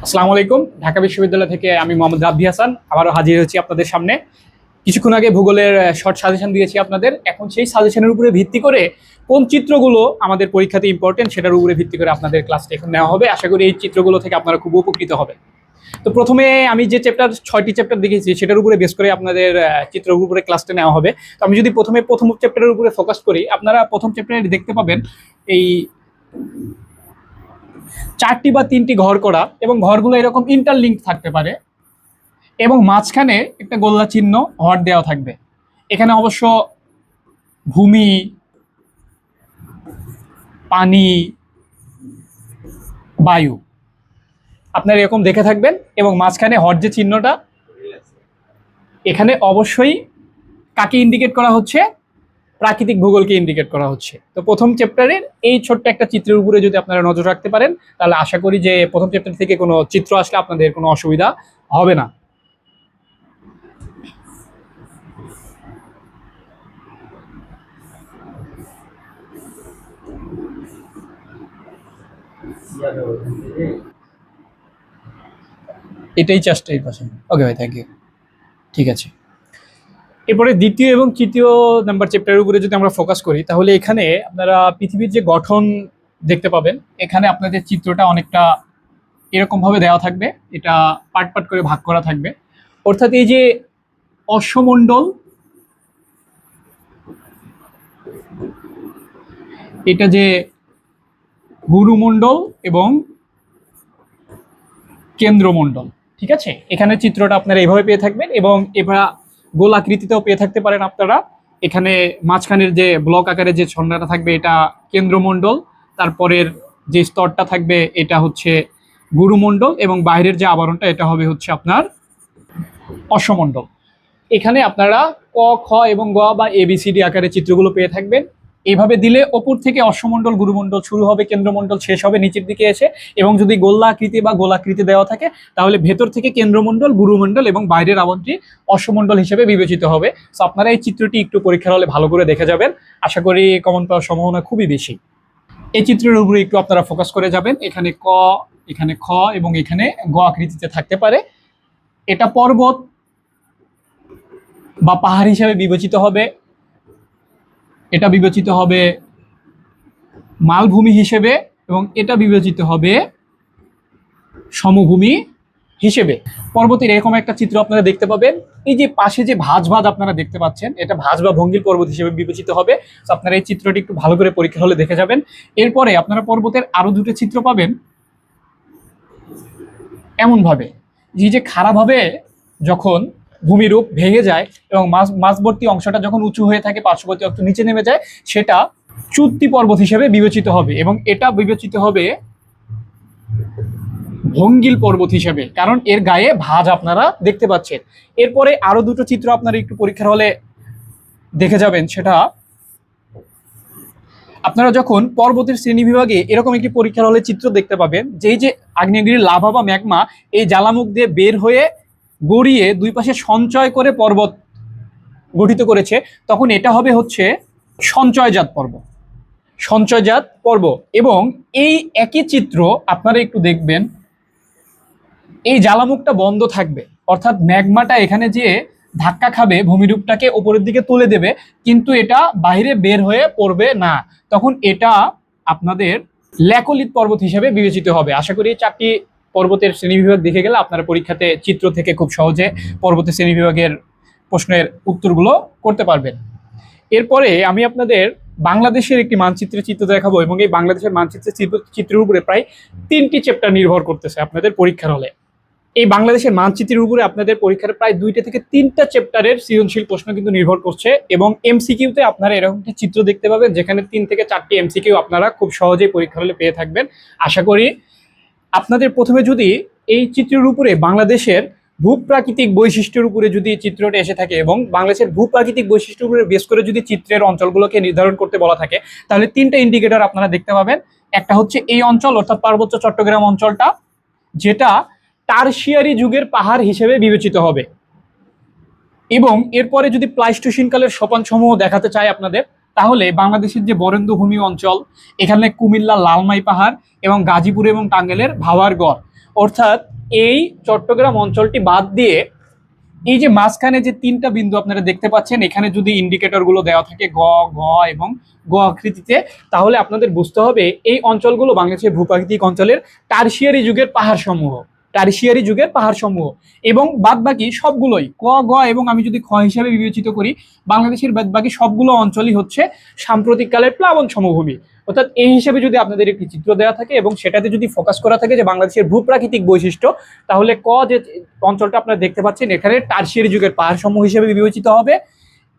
আসসালামু আলাইকুম। ঢাকা বিশ্ববিদ্যালয় থেকে আমি মোহাম্মদ রাব্বি হাসান আবারও হাজির হয়েছি আপনাদের সামনে। কিছুক্ষণ আগে ভূগোলের শর্ট সাজেশন দিয়েছি আপনাদের। এখন সেই সাজেশনের উপরে ভিত্তি করে কোন চিত্রগুলো আমাদের পরীক্ষাতে ইম্পর্টেন্ট সেটার উপরে ভিত্তি করে আপনাদের ক্লাসটা এখন নেওয়া হবে। আশা করি এই চিত্রগুলো থেকে আপনারা খুব উপকৃত হবে। তো প্রথমে আমি যে ছয়টি চ্যাপ্টার দেখেছি সেটার উপরে বেস করে আপনাদের চিত্রের উপরে ক্লাসটা নেওয়া হবে। তো আমি যদি প্রথম চ্যাপ্টারের উপরে ফোকাস করি, আপনারা প্রথম চ্যাপ্টারে দেখতে পাবেন এই চারটি বা তিনটি ঘর করা এবং ঘরগুলো এরকম ইন্টারলিঙ্ক থাকতে পারে এবং মাঝখানে একটা গোল্লা চিহ্ন হর দেওয়া থাকবে। এখানে অবশ্য ভূমি, পানি, বায়ু আপনারা এরকম দেখে থাকবেন এবং মাঝখানে হর যে চিহ্নটা, এখানে অবশ্যই কাকে ইন্ডিকেট করা হচ্ছে? প্রাকৃতিক ভূগোলকে ইন্ডিকেট করা হচ্ছে। তো প্রথম চ্যাপ্টারের এই ছোট্ট একটা চিত্রের উপরে যদি আপনারা নজর রাখতে পারেন তাহলে আশা করি যে প্রথম চ্যাপ্টার থেকে কোনো চিত্র আসলে আপনাদের কোনো অসুবিধা হবে না। এটাই চাষটা এই পাশে। ওকে ভাই, থ্যাংক ইউ। ঠিক আছে, এরপরে দ্বিতীয় এবং তৃতীয় নাম্বার চ্যাপ্টারের উপরে যদি আমরা ফোকাস করি তাহলে এখানে আপনারা পৃথিবীর যে গঠন দেখতে পাবেন। এখানে আপনাদের চিত্রটা অনেকটা এরকম ভাবে দেওয়া থাকবে, এটা পার্ট পার্ট করে ভাগ করা থাকবে। অর্থাৎ এই যে অশ্বমণ্ডল, এটা যে গুরুমণ্ডল এবং কেন্দ্রমণ্ডল, ঠিক আছে? এখানে চিত্রটা আপনারা এইভাবে পেয়ে থাকবেন এবং এবার গোলাকৃতিতেও পেয়ে থাকতে পারেন আপনারা। এখানে মাঝখানের যে ব্লক আকারে যে ছন্নটা থাকবে এটা কেন্দ্রমণ্ডল, তারপরের যে স্তরটা থাকবে এটা হচ্ছে গুরুমণ্ডল এবং বাইরের যে আবরণটা এটা হবে হচ্ছে আপনার অশ্বমণ্ডল। এখানে আপনারা ক, খ এবং গ বা এবিসিডি আকারে চিত্রগুলো পেয়ে থাকবেন। এইভাবে দিলে ওপর থেকে অশ্বমণ্ডল, গুরুমণ্ডল শুরু হবে, কেন্দ্রমণ্ডল শেষ হবে নিচের দিকে এসে। এবং যদি গোলাকৃতি বা গোলাকৃতি দেওয়া থাকে তাহলে ভেতর থেকে কেন্দ্রমণ্ডল, গুরুমণ্ডল এবং বাইরের আবরণটি অশ্বমণ্ডল হিসেবে বিবেচিত হবে। সো আপনারা এই চিত্রটি একটু পরীক্ষার হলে ভালো করে দেখে যাবেন, আশা করি কমন পাওয়ার সম্ভাবনা খুবই বেশি। এই চিত্রের উপরে একটু আপনারা ফোকাস করে যাবেন। এখানে ক, এখানে খ এবং এখানে গ আকৃতিতে থাকতে পারে। এটা পর্বত বা পাহাড় হিসেবে বিবেচিত হবে, এটা বিবেচিত হবে মালভূমি হিসেবে এবং এটা বিবেচিত হবে সমভূমি হিসেবে। পর্বতের এরকম একটা চিত্র আপনারা দেখতে পাবেন। এই যে পাশে যে ভাঁজ ভাঁজ আপনারা দেখতে পাচ্ছেন এটা ভাঁজ বা ভঙ্গিল পর্বত হিসেবে বিবেচিত হবে। তো আপনারা এই চিত্রটি একটু ভালো করে পরীক্ষা হলে দেখে যাবেন। এরপরে আপনারা পর্বতের আরো দুটো চিত্র পাবেন এমন ভাবে যে খাড়াভাবে যখন ভূমিরূপ ভেঙে যায় এবং মাঝবর্তী অংশটা যখন উঁচু হয়ে থাকে, পার্শ্ববর্তী অংশ নিচে নেমে যায়, সেটা চুক্তি পর্বত হিসেবে বিবেচিত হবে এবং এটা বিবেচিত হবে ভঙ্গিল পর্বত হিসেবে, কারণ এর গায়ে ভাঁজ আপনারা দেখতে পাচ্ছেন। এরপরে আরো দুটো চিত্র আপনারা একটু পরীক্ষার হলে দেখে যাবেন। সেটা আপনারা যখন পর্বতের শ্রেণী বিভাগে এরকম একটি পরীক্ষার হলে চিত্র দেখতে পাবেন, যেই যে আগ্নেয়গিরির লাভা বা ম্যাগমা এই জ্বালামুখ দিয়ে বের হয়ে গড়িয়ে দুই পাশে সঞ্চয় করে পর্বত গঠিত করেছে, তখন এটা হবে হচ্ছে সঞ্চয়জাত পর্ব, সঞ্চয়জাত পর্ব। এবং এই একই চিত্র আপনারা একটু দেখবেন, এই জ্বালামুখটা বন্ধ থাকবে, অর্থাৎ ম্যাগমাটা এখানে যে ধাক্কা খাবে ভূমিরূপটাকে উপরের দিকে তুলে দেবে, কিন্তু এটা বাইরে বের হয়ে পড়বে না, তখন এটা আপনাদের ল্যাকোলিথ পর্বত হিসেবে বিবেচিত হবে। আশা করি চারটি পর্বতের শ্রেণীবিভাগ দেখে গেলে আপনারা পরীক্ষাতে চিত্র থেকে খুব সহজে পর্বতের শ্রেণীবিভাগের প্রশ্নের উত্তরগুলো করতে পারবেন। এরপরে আমি আপনাদের বাংলাদেশের একটি মানচিত্রের চিত্র দেখাবো এবং এই বাংলাদেশের মানচিত্রের চিত্রের উপরে প্রায় 3টি চ্যাপ্টার নির্ভর করতেছে আপনাদের পরীক্ষার হলে। এই বাংলাদেশের মানচিত্রের উপরে আপনাদের পরীক্ষার প্রায় 2টা থেকে 3টা চ্যাপ্টারের সৃজনশীল প্রশ্ন কিন্তু নির্ভর করছে এবং এমসিকিউতে আপনারা এরকম একটি চিত্র দেখতে পাবেন যেখানে 3 থেকে 4টি এমসিকিউ আপনারা খুব সহজেই পরীক্ষার হলে পেয়ে থাকবেন। আশা করি আপনাদের প্রথমে যদি এই চিত্রের উপরে বাংলাদেশের ভূপ্রাকৃতিক বৈশিষ্ট্যের উপরে যদি চিত্রটা এসে থাকে এবং বাংলাদেশের ভূপ্রাকৃতিক বৈশিষ্ট্যের উপরে বেস করে যদি চিত্রের অঞ্চলগুলোকে নির্ধারণ করতে বলা থাকে তাহলে 3টা ইন্ডিকেটর আপনারা দেখতে পাবেন। একটা হচ্ছে এই অঞ্চল, অর্থাৎ পার্বত্য চট্টগ্রাম অঞ্চলটা, যেটা টারশিয়ারি যুগের পাহাড় হিসেবে বিবেচিত হবে। এবং এরপরে যদি প্লাইস্টোসিন কালের সোপানসমূহ দেখাতে চাই আপনাদের, তাহলে বাংলাদেশের যে বরেন্দ্র ভূমি অঞ্চল, এখানে কুমিল্লা লালমাই পাহাড় এবং গাজীপুর এবং টাঙ্গাইলের ভাওয়ার গড়, অর্থাৎ এই চট্টগ্রাম অঞ্চলটি বাদ দিয়ে এই যে মাঝখানে যে তিনটা বিন্দু আপনারা দেখতে পাচ্ছেন, এখানে যদি ইন্ডিকেটর গুলো দেওয়া থাকে গ, ঘ এবং গ আকৃতিতে, তাহলে আপনাদের বুঝতে হবে এই অঞ্চলগুলো বাংলাদেশের ভূপ্রাকৃতিক অঞ্চলের টারশিয়ারি যুগের পাহাড় সমূহ, টারশিয়ারি যুগের পাহাড় সমূহ। এবং বাদ বাকি সবগুলোই ক, গ এবং আমি যদি খ হিসাবে বিবেচিত করি, বাংলাদেশের বাদ বাকি সবগুলো অঞ্চলই হচ্ছে সাম্প্রতিক কালের প্লাবন সমভূমি। অর্থাৎ এই হিসেবে যদি আপনাদের একটি চিত্র দেওয়া থাকে এবং সেটাতে যদি ফোকাস করা থাকে যে বাংলাদেশের ভূপ্রাকৃতিক বৈশিষ্ট্য, তাহলে ক যে অঞ্চলটা আপনারা দেখতে পাচ্ছেন এখানে টারশিয়ারি যুগের পাহাড় সমূহ হিসেবে বিবেচিত হবে।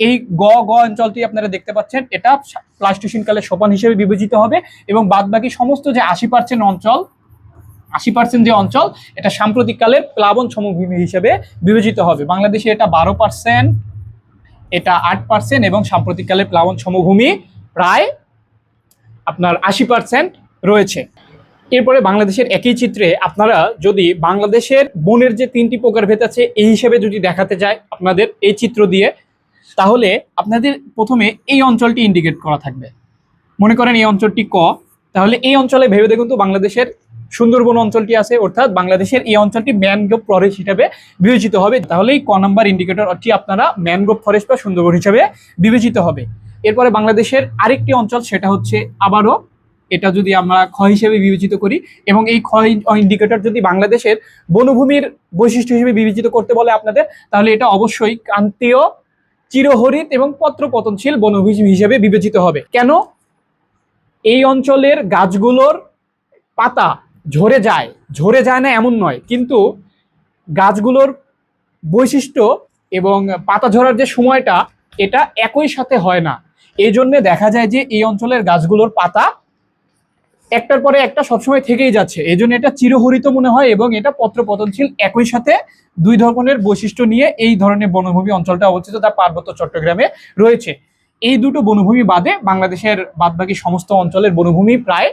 এই গ অঞ্চলটি আপনারা দেখতে পাচ্ছেন এটা প্লাস্টোসিন কালের সোপান হিসেবে বিবেচিত হবে। এবং বাদ বাকি সমস্ত যে 80% অঞ্চল, 80% যে অঞ্চল, এটা সাম্প্রতিক কালের প্লাবন সমভূমি হিসেবে বিবেচিত হবে। বাংলাদেশে এটা 12%, এটা 8% এবং সাম্প্রতিককালের প্লাবন সমভূমি প্রায় আপনার 80% রয়েছে। এরপরে বাংলাদেশের একই চিত্রে আপনারা যদি বাংলাদেশের বনের যে 3টি প্রকারভেদ আছে এই হিসেবে যদি দেখাতে যায় আপনাদের এই চিত্র দিয়ে, তাহলে আপনাদের প্রথমে এই অঞ্চলটি ইন্ডিকেট করা থাকবে। মনে করেন এই অঞ্চলটি ক, তাহলে এই অঞ্চলে ভেবে দেখুন তো বাংলাদেশের সুন্দরবন অঞ্চলটি আছে, অর্থাৎ বাংলাদেশের এই অঞ্চলটি ম্যানগ্রোভ ফরেস্ট হিসেবে বিবেচিত হবে। তাহলে এই ক নাম্বার ইন্ডিকেটরটি আপনারা ম্যানগ্রোভ ফরেস্ট বা সুন্দরবন হিসেবে বিবেচিত হবে। এরপরে বাংলাদেশের আরেকটি অঞ্চল, সেটা হচ্ছে আবারও এটা যদি আমরা খ হিসেবে বিবেচিত করি এবং এই খ ইন্ডিকেটর যদি বাংলাদেশের বনভূমির বৈশিষ্ট্য হিসেবে বিবেচিত করতে বলে আপনাদের, তাহলে এটা অবশ্যই ক্রান্তীয় চিরহরিত এবং পত্রপতনশীল বনভূমি হিসেবে বিবেচিত হবে। কেন? এই অঞ্চলের গাছগুলোর পাতা ঝরে যায় না এমন নয়, কিন্তু গাছগুলোর বৈশিষ্ট্য এবং পাতা ঝরার যে সময়টা এটা একই সাথে হয় না। এই জন্য দেখা যায় যে এই অঞ্চলের গাছগুলোর পাতা একটার পরে একটা সবসময় থেকেই যাচ্ছে, এই জন্য এটা চিরহরিত মনে হয় এবং এটা পত্রপতনশীল। একই সাথে দুই ধরনের বৈশিষ্ট্য নিয়ে এই ধরনের বনভূমি অঞ্চলটা অবস্থিত, তা পার্বত্য চট্টগ্রামে রয়েছে। এই দুটো বনভূমি বাদে বাংলাদেশের বাদবাকি সমস্ত অঞ্চলের বনভূমি প্রায়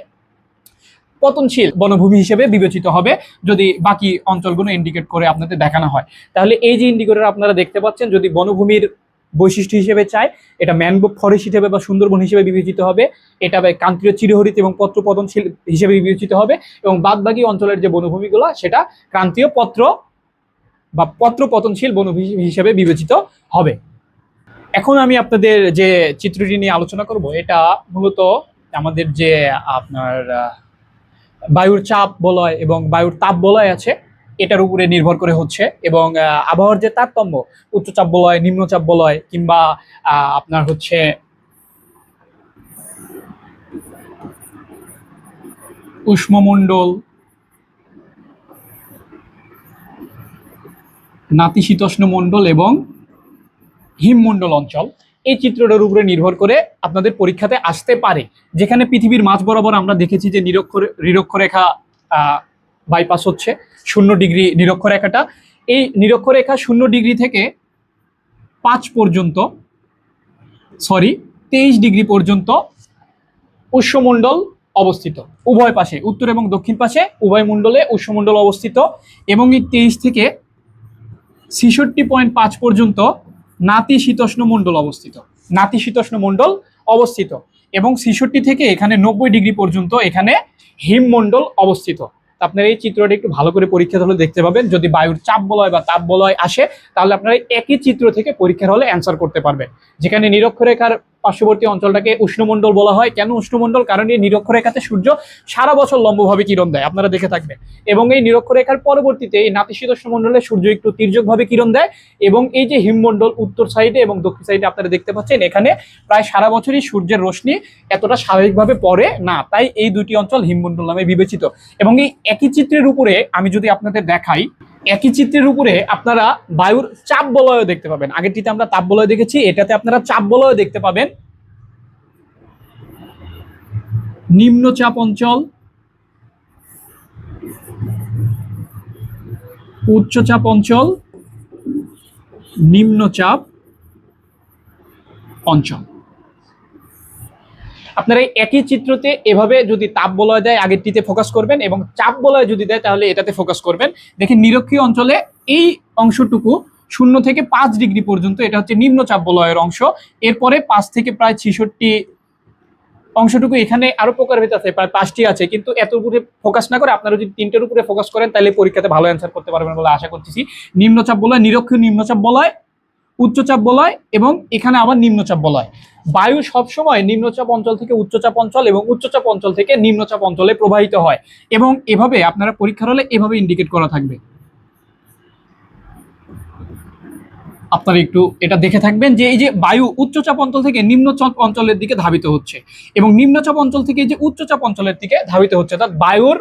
পতনশীল বনভূমি হিসেবে বিবেচিত হবে যদি বাকি অঞ্চলগুলো ইন্ডিকেট করে আপনাদের দেখানো হয়। তাহলে এই যে ইন্ডিকেটর আপনারা দেখতে পাচ্ছেন, যদি বনভূমির বৈশিষ্ট্য হিসেবে চাই, এটা ম্যানগ্রোভ ফরেস্ট হিসেবে বা সুন্দরবন হিসেবে বিবেচিত হবে, এটা ক্রান্তীয় চিরহরিত এবং পত্রপতনশীল হিসেবে বিবেচিত হবে। এবং বাদবাকি অঞ্চলের যে বনভূমিগুলো সেটা ক্রান্তীয় পত্রপতনশীল বনভূমি হিসেবে বিবেচিত হবে। এখন আমি আপনাদের যে চিত্রটি নিয়ে আলোচনা করব, এটা মূলত আমাদের যে আপনার বায়ুর চাপ বলয় এবং বায়ুর তাপ বলয় আছে এটার উপরে নির্ভর করে হচ্ছে। এবং আবহাওয়ার যে তারতম্য, উচ্চচাপ বলয়, নিম্নচাপ বলয়, কিংবা আপনার হচ্ছে উষ্ণমণ্ডল, নাতিশীতোষ্ণ মণ্ডল এবং হিমমণ্ডল অঞ্চল, এই চিত্রটার উপরে নির্ভর করে আপনাদের পরীক্ষাতে আসতে পারে। যেখানে পৃথিবীর মাঝ বরাবর আমরা দেখেছি যে নিরক্ষরেখা বাইপাস হচ্ছে 0 ডিগ্রি নিরক্ষরেখাটা। এই নিরক্ষরেখা 0 ডিগ্রি থেকে 23 ডিগ্রি পর্যন্ত উষ্ণমণ্ডল অবস্থিত। উভয় পাশে, উত্তর এবং দক্ষিণ পাশে উভয় মণ্ডলে উষ্ণমণ্ডল অবস্থিত। এবং এই 23 থেকে 66.5 পর্যন্ত নাতিশীতোষ্ণ মণ্ডল অবস্থিত। এবং 66 থেকে এখানে 90 ডিগ্রি পর্যন্ত এখানে হিমমণ্ডল অবস্থিত। আপনারা এই চিত্রটা একটু ভালো করে পরীক্ষার হলে দেখতে পাবেন। যদি বায়ুর চাপ বলয় বা তাপ বলয় আসে, তাহলে আপনারা একই চিত্র থেকে পরীক্ষার হলে অ্যান্সার করতে পারবেন। যেখানে নিরক্ষরেখার পার্শ্ববর্তী অঞ্চলটাকে উষ্ণমণ্ডল বলা হয়। কেন উষ্ণমণ্ডল? কারণ এই নিরক্ষরেখাতে সূর্য সারা বছর লম্বভাবে কিরণ দেয়, আপনারা দেখে থাকবেন। এবং এই নিরক্ষরেখার পরবর্তীতে এই নাতিশীতোষ্ণ মণ্ডলে সূর্য একটু তির্যকভাবে কিরণ দেয়। এবং এই যে হিমমণ্ডল উত্তর সাইডে এবং দক্ষিণ সাইডে আপনারা দেখতে পাচ্ছেন, এখানে প্রায় সারা বছরই সূর্যের রশ্মি এতটা স্বাভাবিকভাবে পড়ে না, তাই এই দুটি অঞ্চল হিমমণ্ডল নামে বিবেচিত। এবং এই একই চিত্রের উপরে আমি যদি আপনাদের দেখাই, একই চিত্রের উপরে আপনারা বায়ুর চাপ বলয় দেখতে পাবেন। আগেরটিতে আমরা তাপ বলয় দেখেছি, এটাতে আপনারা চাপ বলয় দেখতে পাবেন। নিম্নচাপ অঞ্চল, উচ্চচাপ অঞ্চল, নিম্নচাপ অঞ্চল। আপনারা একই চিত্রতে এভাবে যদি তাপ বলয় দেয় আগেরটিতে ফোকাস করবেন, এবং চাপ বলয় যদি দেয় তাহলে এটাতে ফোকাস করবেন। দেখেন নিরক্ষীয় অঞ্চলে এই অংশটুকু 0 থেকে 5 ডিগ্রি পর্যন্ত এটা হচ্ছে নিম্নচাপ বলয়ের অংশ। এরপরে 5 থেকে প্রায় 66 অংশটুকু এখানে আরো প্রকারভেদ আছে, প্রায় 5টি আছে, কিন্তু এত উপরে ফোকাস না করে আপনারা যদি 3টের উপরে ফোকাস করেন তাহলে পরীক্ষাতে ভালো অ্যান্সার করতে পারবেন বলে আশা করতেছি। নিম্নচাপ বলয়, নিরক্ষীয় নিম্নচাপ বলয়, উচ্চচাপ বলয় এবং এখানে আবার নিম্নচাপ বলয়। বায়ু সবসময় নিম্নচাপ অঞ্চল থেকে উচ্চচাপ অঞ্চল এবং উচ্চচাপ অঞ্চল থেকে নিম্নচাপ অঞ্চলে প্রবাহিত হয়, এবং এভাবে আপনারা পরীক্ষার হলে এভাবে ইন্ডিকেট করা থাকবে। আপনারা একটু এটা দেখে থাকবেন যে এই যে বায়ু উচ্চচাপ অঞ্চল থেকে নিম্নচাপ অঞ্চলের দিকে ধাবিত হচ্ছে এবং নিম্নচাপ অঞ্চল থেকে যে উচ্চচাপ অঞ্চলের দিকে ধাবিত হচ্ছে। অর্থাৎ বায়ুর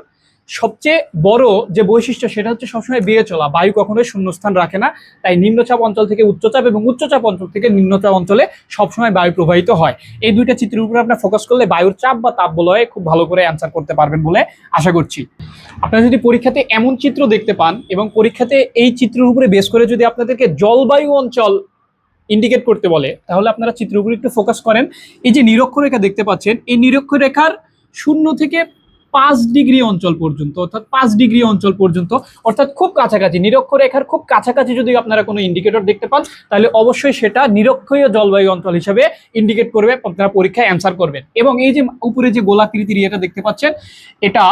সবচেয়ে বড় যে বৈশিষ্ট্য সেটা হচ্ছে সবসময় বেয়ে চলা, বায়ু কখনোই শূন্যস্থান রাখে না। তাই নিম্নচাপ অঞ্চল থেকে উচ্চচাপ এবং উচ্চচাপ অঞ্চল থেকে নিম্নচাপ অঞ্চলে সবসময় বায়ু প্রবাহিত হয়। এই দুইটা চিত্রের উপরে আপনার ফোকাস করলে বায়ুর চাপ বা তাপ বলয়ে খুব ভালো করে অ্যান্সার করতে পারবেন বলে আশা করছি। আপনারা যদি পরীক্ষাতে এমন চিত্র দেখতে পান এবং পরীক্ষাতে এই চিত্রের উপরে বেস করে যদি আপনাদেরকে জলবায়ু অঞ্চল ইন্ডিকেট করতে বলে, তাহলে আপনারা চিত্রের উপরে একটু ফোকাস করেন। এই যে নিরক্ষরেখা দেখতে পাচ্ছেন, এই নিরক্ষরেখার 0 থেকে 5 ডিগ্রি অঞ্চল পর্যন্ত, অর্থাৎ 5 ডিগ্রি অঞ্চল পর্যন্ত, অর্থাৎ খুব কাছাকাছি, নিরক্ষরেখার খুব কাছাকাছি যদি আপনারা কোনো ইন্ডিকেটর দেখতে পান তাহলে অবশ্যই সেটা নিরক্ষীয় জলবায়ু অঞ্চল হিসেবে ইন্ডিকেট করবে, আপনারা পরীক্ষায় অ্যান্সার করবেন। এবং এই যে উপরে যে গোলাকৃতির এটা দেখতে পাচ্ছেন, এটা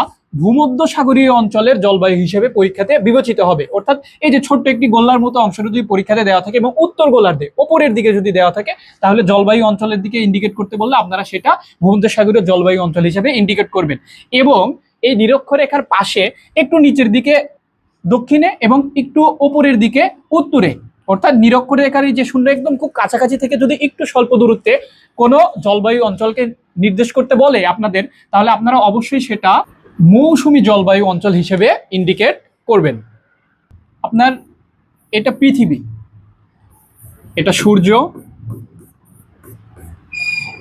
ভূমধ্যসাগরীয় অঞ্চলের জলবায়ু হিসেবে পরীক্ষাতে বিবেচিত হবে। অর্থাৎ এই যে ছোট্ট একটি গোলার মতো অংশটা যদি পরীক্ষাতে দেওয়া থাকে এবং উত্তর গোলার্ধে ওপরের দিকে যদি দেওয়া থাকে, তাহলে জলবায়ু অঞ্চলের দিকে ইন্ডিকেট করতে বললে আপনারা সেটা ভূমধ্যসাগরীয় জলবায়ু অঞ্চল হিসেবে ইন্ডিকেট করবেন। এবং এই নিরক্ষরেখার পাশে একটু নিচের দিকে দক্ষিণে এবং একটু ওপরের দিকে উত্তরে, অর্থাৎ নিরক্ষরেখার এই যে শূন্য একদম খুব কাছাকাছি থেকে যদি একটু স্বল্প দূরত্বে কোনো জলবায়ু অঞ্চলকে নির্দেশ করতে বলে আপনাদের, তাহলে আপনারা অবশ্যই সেটা মৌসুমী জলবায়ু অঞ্চল হিসেবে ইন্ডিকেট করবেন। আপনার এটা পৃথিবী, এটা সূর্য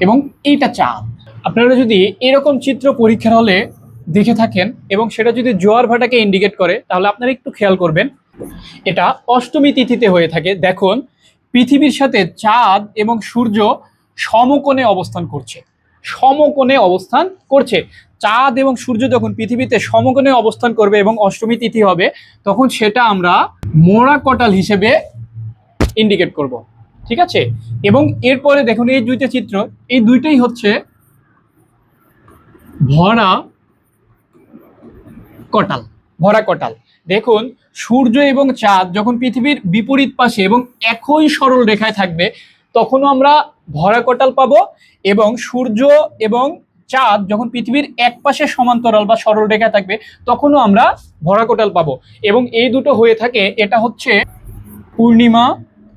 এবং এইটা চাঁদ। আপনারা যদি এরকম চিত্র পরীক্ষার হলে দেখে থাকেন এবং সেটা যদি জোয়ার ভাটাকে ইন্ডিকেট করে, তাহলে আপনারা একটু খেয়াল করবেন, এটা অষ্টমী তিথিতে হয়ে থাকে। দেখুন, পৃথিবীর সাথে চাঁদ এবং সূর্য সমকোণে অবস্থান করছে, সমকোণে অবস্থান করছে। চাঁদ এবং সূর্য যখন পৃথিবীতে সমকোণে অবস্থান করবে এবং অষ্টমী তিথি হবে, তখন সেটা আমরা মোড়া কটাল হিসেবে ইন্ডিকেট করব, ঠিক আছে। এবং এরপরে দেখুন এই দুইটা চিত্র, এই দুইটাই হচ্ছে ভরা কটাল, ভরা কটাল। দেখুন, সূর্য এবং চাঁদ যখন পৃথিবীর বিপরীত পাশে এবং একই সরল রেখায় থাকবে, তখনও আমরা ভরা কটাল পাবো। এবং সূর্য এবং চাঁদ যখন পৃথিবীর এক পাশে সমান্তরাল বা সরল রেখায় থাকবে, তখনও আমরা ভরা কটাল পাবো। এবং এই দুটো হয়ে থাকে, এটা হচ্ছে পূর্ণিমা,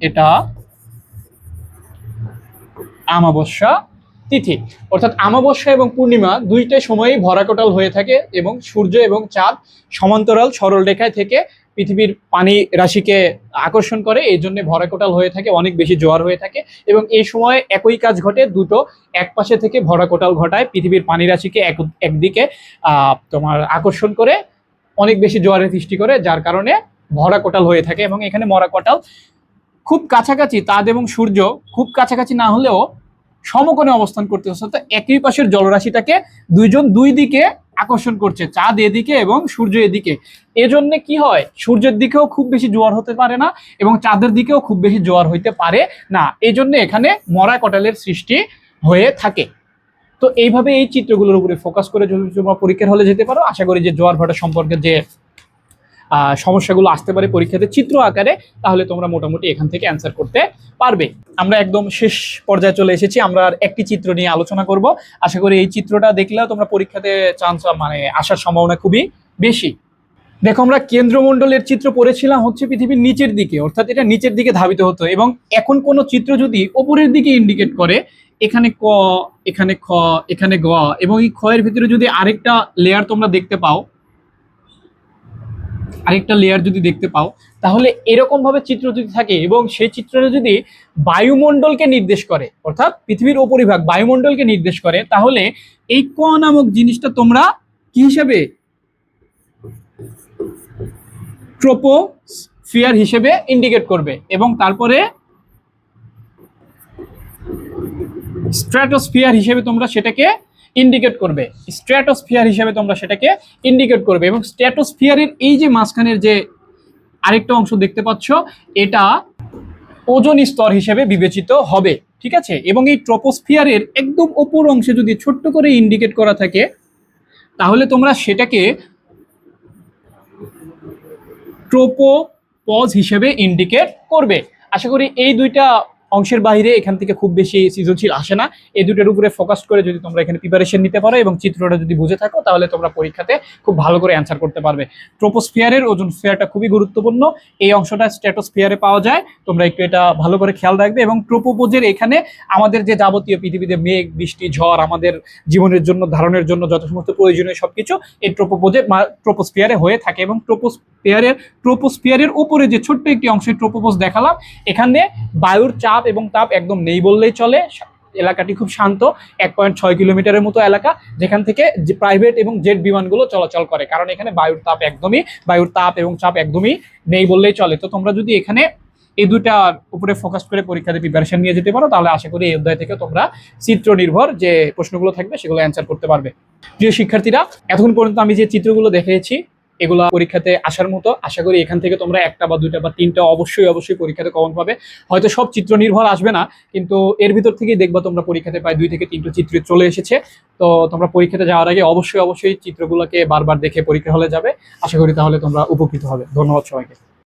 এটা আমাবস্যা তিথি। অর্থাৎ আমাবস্যা এবং পূর্ণিমা দুইটাই সময়ই ভরাকটাল হয়ে থাকে এবং সূর্য এবং চাঁদ সমান্তরাল সরল রেখায় থেকে পৃথিবীর পানি রাশিকে আকর্ষণ করে, এই জন্য ভরাকটাল হয়ে থাকে, অনেক বেশি জোয়ার হয়ে থাকে। এবং এই সময় একই কাজ ঘটে, দুটো এক পাশে থেকে ভরাকটাল ঘটায়, পৃথিবীর পানি রাশিকে একদিকে তোমার আকর্ষণ করে অনেক বেশি জোয়ারের সৃষ্টি করে, যার কারণে ভরাকটাল হয়ে থাকে। এবং এখানে মরাকটাল খুব কাছাকাছি, চাঁদ এবং সূর্য খুব কাছাকাছি না হলেও সমকোণে অবস্থান করতে হচ্ছে, তো একই পাশের জলরাশিটাকে দুইজন দুই দিকে আকর্ষণ করছে, চাঁদ এদিকে এবং সূর্য এদিকে। এজন্য কি হয়, সূর্যের দিকেও খুব বেশি জোয়ার হতে পারে না এবং চাঁদের দিকেও খুব বেশি জোয়ার হইতে পারে না, এই জন্য এখানে মরা কটালের সৃষ্টি হয়ে থাকে। তো এইভাবে এই চিত্রগুলোর উপরে ফোকাস করে যদি তোমরা পরীক্ষার হলে যেতে পারো, আশা করি যে জোয়ার ভাটা সম্পর্কে যে সমস্যাগুলো আসতে পারে পরীক্ষাতে চিত্র আকারে, তাহলে তোমরা মোটামুটি এখান থেকে অ্যান্সার করতে পারবে। আমরা একদম শেষ পর্যায়ে চলে এসেছি, আমরা আর একটি চিত্র নিয়ে আলোচনা করব। আশা করি এই চিত্রটা দেখলেও তোমরা পরীক্ষাতে চান্স আসার সম্ভাবনা খুবই বেশি। দেখো, আমরা কেন্দ্রমণ্ডলের চিত্র পড়েছিলাম হচ্ছে পৃথিবীর নিচের দিকে, অর্থাৎ এটা নিচের দিকে ধাবিত হতো। এবং এখন কোন চিত্র যদি উপরের দিকে ইন্ডিকেট করে, এখানে ক, এখানে খ, এখানে গ, এবং এই ক্ষয়ের ভিতরে যদি আরেকটা লেয়ার তোমরা দেখতে পাও, আরেকটা লেয়ার যদি দেখতে পাও, তাহলে এরকম ভাবে চিত্র যদি থাকে এবং সেই চিত্রটা যদি বায়ুমণ্ডলকে নির্দেশ করে, অর্থাৎ পৃথিবীর উপরিভাগ বায়ুমণ্ডলকে নির্দেশ করে, তাহলে এই ক নামক জিনিসটা তোমরা কি হিসেবে, ট্রপোস্ফিয়ার হিসেবে ইন্ডিকেট করবে। এবং তারপরে স্ট্র্যাটোস্ফিয়ার হিসেবে তোমরা সেটাকে ইন্ডিকেট করবে, স্ট্র্যাটোস্ফিয়ার হিসেবে তোমরা সেটাকে ইন্ডিকেট করবে। এবং স্ট্র্যাটোস্ফিয়ারের এই যে মাঝখানের যে আরেকটা অংশ দেখতে পাচ্ছ, এটা ওজোন স্তর হিসেবে বিবেচিত হবে, ঠিক আছে। এবং এই ট্রপোস্ফিয়ারের একদম ওপর অংশে যদি ছোট্ট করে ইন্ডিকেট করা থাকে তাহলে তোমরা সেটাকে ট্রোপোপজ হিসেবে ইন্ডিকেট করবে। আশা করি এই দুইটা অংশের বাইরে এখান থেকে খুব বেশি সৃজনশীল আসে না। এই দুটোর উপরে ফোকাস করে যদি তোমরা এখানে প্রিপারেশন নিতে পারো এবং চিত্রটা যদি বুঝে থাকো তাহলে তোমরা পরীক্ষাতে খুব ভালো করে অ্যান্সার করতে পারবে। ট্রোপোস্ফিয়ারের ওজোন স্ফিয়ারটা খুবই গুরুত্বপূর্ণ, এই অংশটা স্ট্র্যাটোস্ফিয়ারে পাওয়া যায়, তোমরা একটু এটা ভালো করে খেয়াল রাখবে। এবং ট্রোপোপজের এখানে আমাদের যে যাবতীয় পৃথিবীতে মেঘ বৃষ্টি ঝড় আমাদের জীবনের জন্য ধারণের জন্য যত সমস্ত প্রয়োজনীয় সবকিছু এই ট্রোপোস্ফিয়ারে হয়ে থাকে। এবং ট্রোপোস্ফিয়ারের উপরে যে ছোট্ট একটি অংশে ট্রোপোপজ দেখালাম, এখানে বায়ুর চাপ এবং তাপ একদম নেই বললেই চলে। এলাকাটি খুব শান্ত, 1.6 কিলোমিটারের মতো এলাকা, যেখান থেকে প্রাইভেট এবং জেট বিমানগুলো চলাচল করে, কারণ এখানে বায়ুর তাপ এবং চাপ একদমই নেই বললেই চলে। তো তোমরা যদি এখানে এই দুটার উপরে ফোকাস করে পরীক্ষাতে প্রিপারেশন নিয়ে যেতে পারো তাহলে আশা করি এই অধ্যায় থেকে তোমরা চিত্র নির্ভর যে প্রশ্নগুলো থাকবে সেগুলো অ্যান্সার করতে পারবে। প্রিয় শিক্ষার্থীরা, এতক্ষণ পর্যন্ত আমি যে চিত্রগুলো দেখিয়েছি এগুলা পরীক্ষাতে আসার মতো। আশা করি এখান থেকে তোমরা একটা বা দুইটা বা তিনটা অবশ্যই পরীক্ষাতে কমন পাবে। হয়তো সব চিত্র নির্ভর আসবে না, কিন্তু এর ভিতর থেকেই দেখবা তোমরা পরীক্ষাতে প্রায় 2 থেকে 3টা চিত্র চলে এসেছে। তো তোমরা পরীক্ষাতে যাওয়ার আগে অবশ্যই চিত্রগুলোকে বারবার দেখে পরীক্ষা হলে যাবে। আশা করি তাহলে তোমরা উপকৃত হবে। ধন্যবাদ সবাইকে।